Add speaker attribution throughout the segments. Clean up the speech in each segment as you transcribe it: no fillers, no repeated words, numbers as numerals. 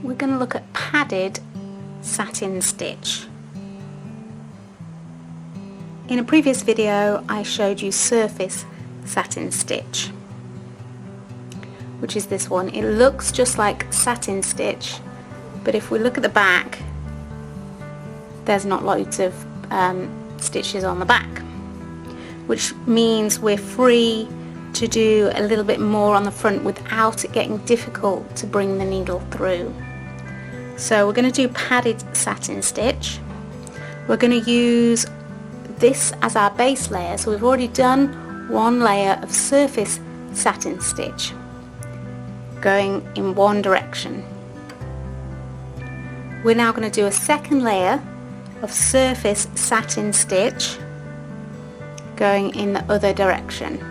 Speaker 1: we're going to look at padded satin stitch. In a previous video I showed you surface satin stitch, which is this one. It looks just like satin stitch, but if we look at the back, there's not loads of stitches on the back, which means we're free to do a little bit more on the front without it getting difficult to bring the needle through. So we're going to do padded satin stitch. We're going to use this as our base layer, so we've already done one layer of surface satin stitch going in one direction. We're now going to do a second layer of surface satin stitch going in the other direction.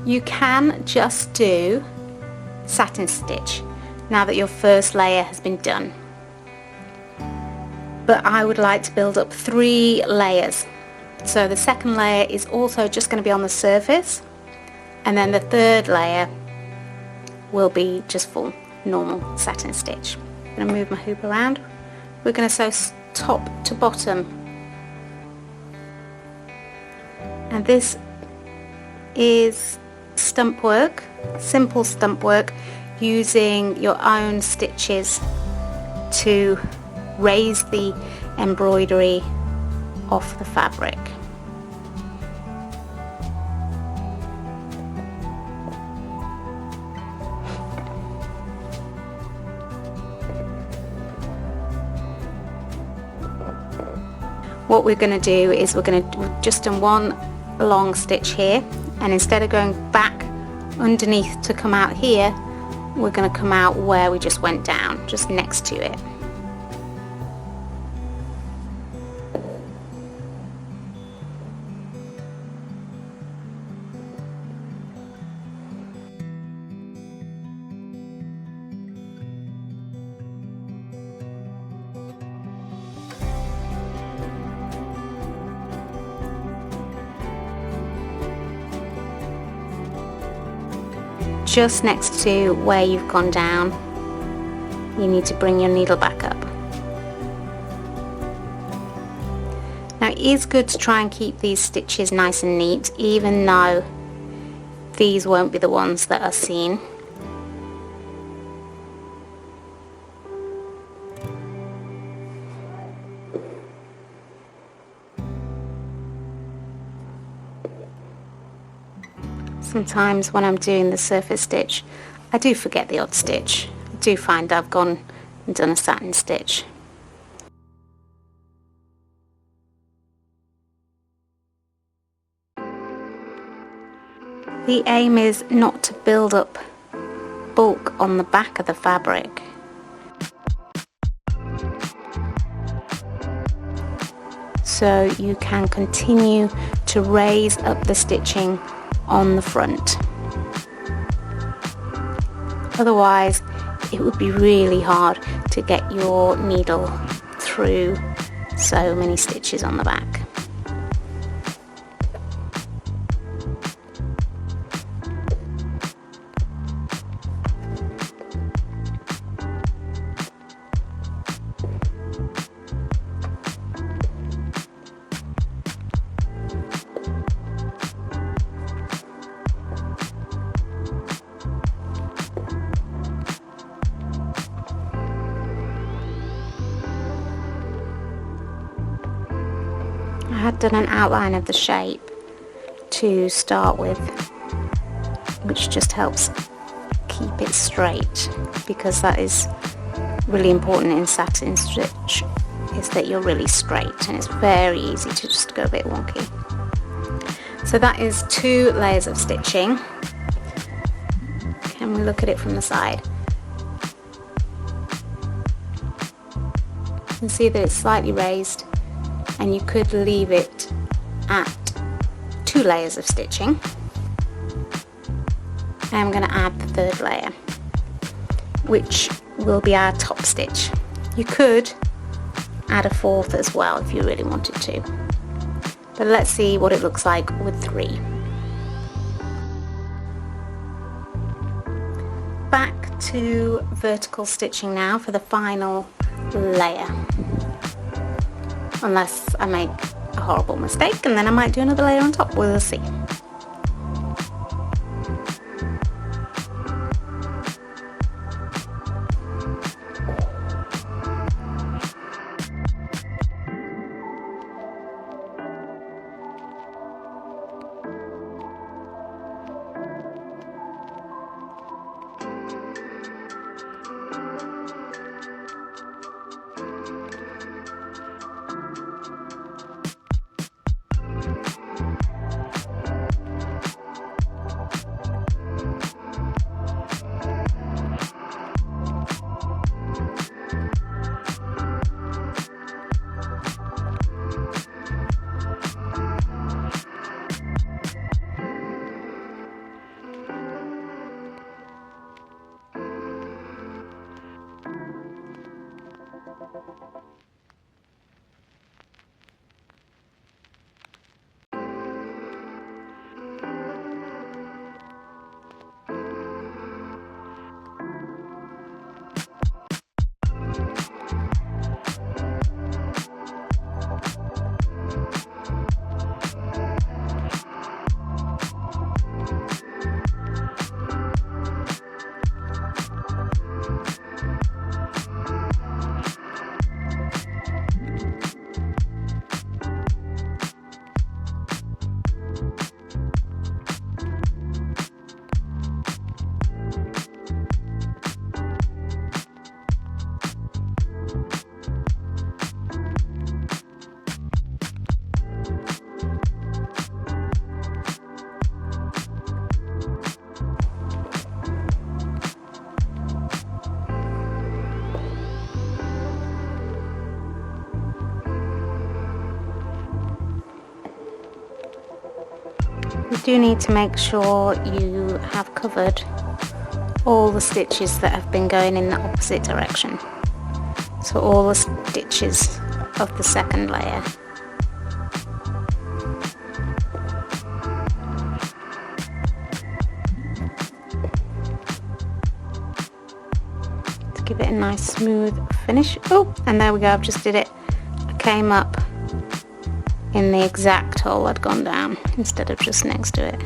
Speaker 1: You can just do satin stitch now that your first layer has been done, but I would like to build up 3 layers. So the second layer is also just going to be on the surface, and then the third layer will be just full normal satin stitch. I'm going to move my hoop around. We're going to sew top to bottom, and this is stump work, simple stump work, using your own stitches to raise the embroidery off the fabric. What we're going to do is we've just done one long stitch here, and instead of going back underneath to come out here, we're going to come out where we just went down, just next to it. Just next to where you've gone down, you need to bring your needle back up. Now it is good to try and keep these stitches nice and neat, even though these won't be the ones that are seen. Sometimes when I'm doing the surface stitch, I do forget the odd stitch. I do find I've gone and done a satin stitch. The aim is not to build up bulk on the back of the fabric. So you can continue to raise up the stitching on the front. Otherwise it would be really hard to get your needle through so many stitches on the back. I had done an outline of the shape to start with, which just helps keep it straight, because that is really important in satin stitch, is that you're really straight, and it's very easy to just go a bit wonky. So that is 2 layers of stitching. Can we look at it from the side? You can see that it's slightly raised, and you could leave it at 2 layers of stitching. I'm going to add the 3rd layer, which will be our top stitch. You could add a 4th as well if you really wanted to, but let's see what it looks like with 3. back to vertical stitching now for the final layer, unless I make a horrible mistake and then I might do another layer on top. We'll see. You do need to make sure you have covered all the stitches that have been going in the opposite direction. So all the stitches of the second layer. To give it a nice smooth finish. Oh, and there we go, I've just did it. I came up in the exact hole I'd gone down instead of just next to it.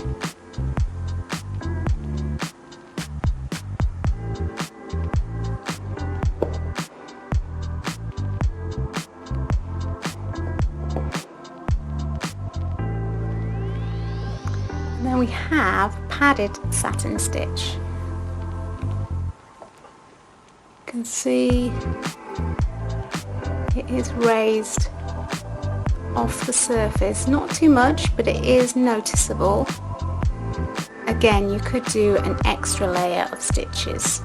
Speaker 1: And then we have padded satin stitch. You can see it is raised off the surface, not too much, but it is noticeable. Again, you could do an extra layer of stitches,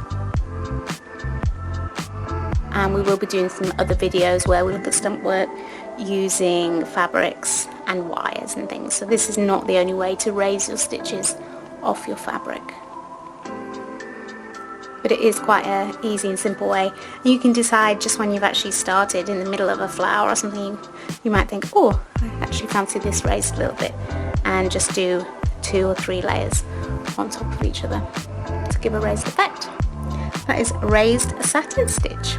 Speaker 1: and we will be doing some other videos where we look at stump work using fabrics and wires and things, so this is not the only way to raise your stitches off your fabric. But it is quite an easy and simple way. You can decide just when you've actually started in the middle of a flower or something, you might think, oh, I actually fancy this raised a little bit, and just do 2 or 3 layers on top of each other to give a raised effect. That is raised satin stitch.